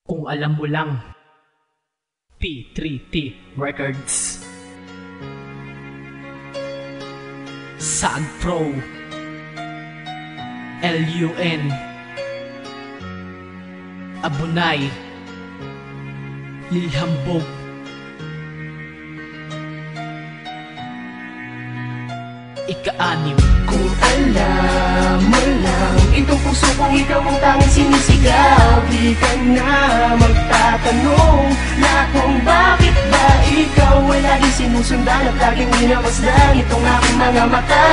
Kung alam mo lang, P3T Records, Sag Pro, LUN, Abunay, Lilhambog, ika-anim. Kung alam mo lang, itong puso kong ikaw ang tanging sinisigaw, di ka na magtatanong na kung bakit ba ikaw ay laging sinusundan at laging minamasdan itong aking mga mata.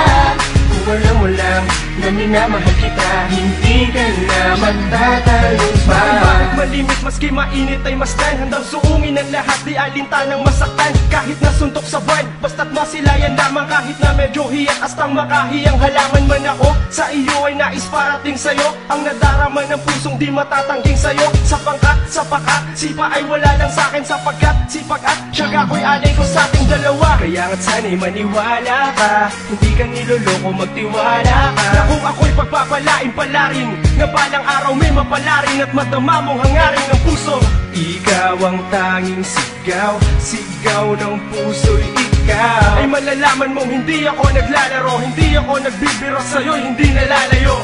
Kung alam mo lang na minamahal kita, hindi ka na magtatanong pa. Bakit malimit maski mainit ay masdan, handang suungin ang lahat, di alintanang masaktan. Kahit nasuntok sa buwan, basta't masilayan lamang. Kahit na medyo hiyat, astang makahiyang halaman man ako, sa iyo ay nais parating sa'yo. Ang nadarama ng pusong di matatangging sa'yo. Sa pangkat, sa pakat, sipa ay wala lang sa'kin, sapagkat sipag at tiyaga ko'y alay ko sa ating dalawa. Kaya nga't sana'y maniwala ka, hindi ka niloloko, magtiwala ka, na kung ako'y pagpapalain palarin, na balang araw may mapalarin at madama mong hangarin ng puso. Ikaw ang tanging sigaw, sigaw ng puso'y ikaw. Ay malalaman mong hindi ako naglalaro, hindi ako nagbibiro sa'yo, hindi nalalayo.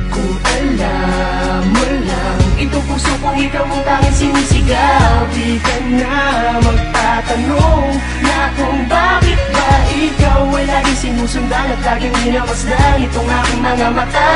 Kung alam mo lang, itong puso kong ikaw ang tanging sinisigaw, di ka na magtatanong na kung bakit ba ikaw ay laging sinusundan at laging minamasdan itong aking mga mata.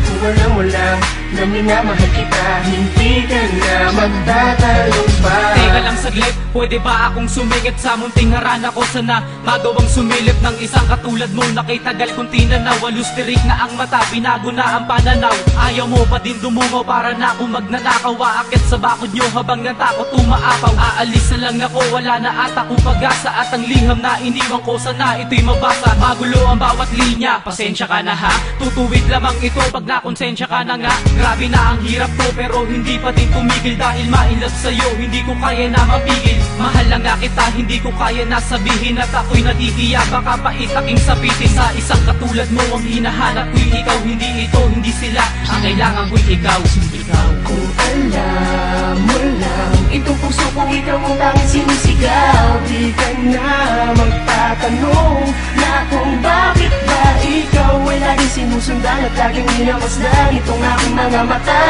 Kung alam mo lang na minamahal kita, hindi ka na magtatanong pa. Teka lang saglit, pwede ba akong sumingit sa munting harana ko? Sana magawang sumilip ng isang katulad mo na kay tagal kong tinanaw. Alustirik na ang mata, binago na ang pananaw. Ayaw mo pa din dumungo para na akong magnanakaw. Aakit sa bakod nyo habang natakot umaapaw. Aalis na lang ako, wala na ata kong pag-asa. At ang liham na iniwan ko, sana ito'y mabasa. Magulo ang bawat linya, pasensya ka na ha. Tutuwid lamang ito pag nakonsensya ka na nga. Grabe na ang hirap ko pero hindi pa din tumigil. Dahil ma-inlove sa'yo, hindi ko kaya na mapigil. Mahal lang nga kita, hindi ko kaya na sabihin at ako'y nahihiya. Baka paitaking sabitin sa isang katulad mo. Ang hinahanap ko'y ikaw, hindi ito, hindi sila. Ang kailangan ko'y ikaw, ikaw. Kung alam mo lang, itong puso kong ikaw ang tanging sinisigaw, di ka na magtatanong na kung bakit ba ikaw ay laging sinusundan at laging minamasdan itong aking mga mata.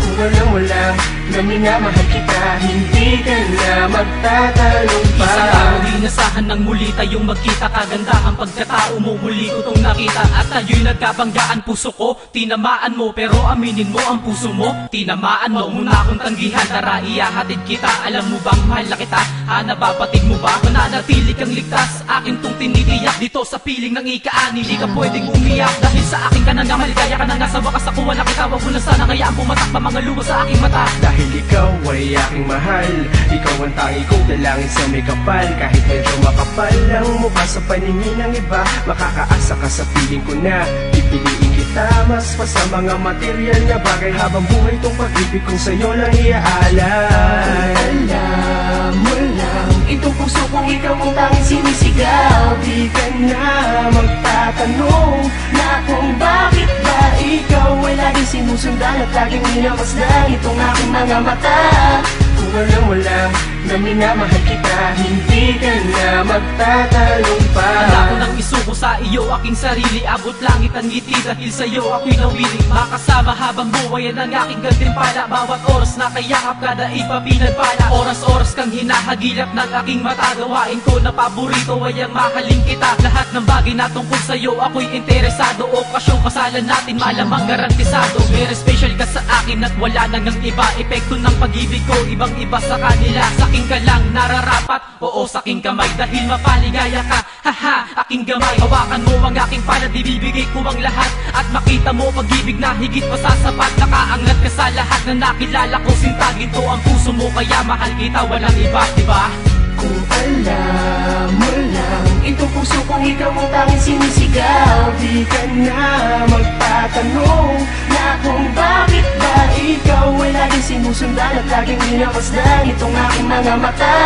Kung alam mo lang na minamahal kita, hindi ka na magtatanong pa. Isang araw inasahan ng muli tayong magkita. Kagandahan pagkatao mo, muli ko tong nakita. At tayo'y nagkabanggaan, puso ko tinamaan mo. Pero aminin mo ang puso mo, tinamaan mo. Muna akong tanggihan, tara iyahatid kita. Alam mo bang mahal na kita, nababatid mo ba? Mananatili kang ligtas, akin tong tinitiyak. Dito sa piling ng ika-ani, di ka pwedeng umiyak. Dahil sa akin ka na nga, maligaya ka na nga. Sa wakas ako wala kita, wag mo na sana kayaan pumatak pa mga lugo sa aking mata. Dahil ikaw ay aking mahal, ikaw ang tangi kong dalangin sa may kapal. Kahit medyo makapal ang mukha sa paningin ng iba, makakaasa ka sa piling ko na pipiliin kita mas pa sa mga material na bagay. Habang buhay tong pag-ibig kong sa'yo lang iaalay. Alam mo lang, itong puso kong ikaw ang tanging sinisigaw, di ka na magtatanong na kung bakit ba ikaw ay laging sinusundan at laging minamasdan itong aking mga mata. Kung alam mo lang na minamahal kita, hindi ka na magtatanong pa. Handa ko nang isuko sa iyo aking sarili, abot langit ang ngiti dahil sa'yo ako'y nawili. Makasama habang buhay yan ang aking gantimpala. Bawat oras na kayakap kada iba pinagpala. Oras-oras kang hinahagilap ng aking mata. Gawain ko na paborito ay ang mahalin kita. Lahat ng bagay na tungkol sa'yo ako'y interesado. Okasyong kasalan natin malamang garantisado. Very special ka sa akin at wala nang ang iba. Epekto ng pag-ibig ko ibang iba sa kanila. Saking ka lang nararapat, oo saking kamay. Dahil mapaligaya ka, haha, aking gamay. Hawakan mo ang aking palad, ibibigay ko ang lahat. At makita mo pag-ibig na higit pa sa sapat. Nakaangat ka sa lahat na nakilala ko. Sinta ginto ang puso mo, kaya mahal kita, walang iba, diba? Kung alam mo lang, itong puso kong ikaw ang tanging sinisigaw, di ka na magtatanong na kung bakit ba ikaw ay laging sinusundan at laging minamasdan itong aking mga mata.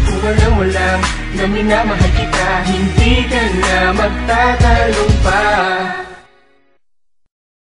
Kung alam mo lang na minamahal kita, hindi ka na magtatanong pa.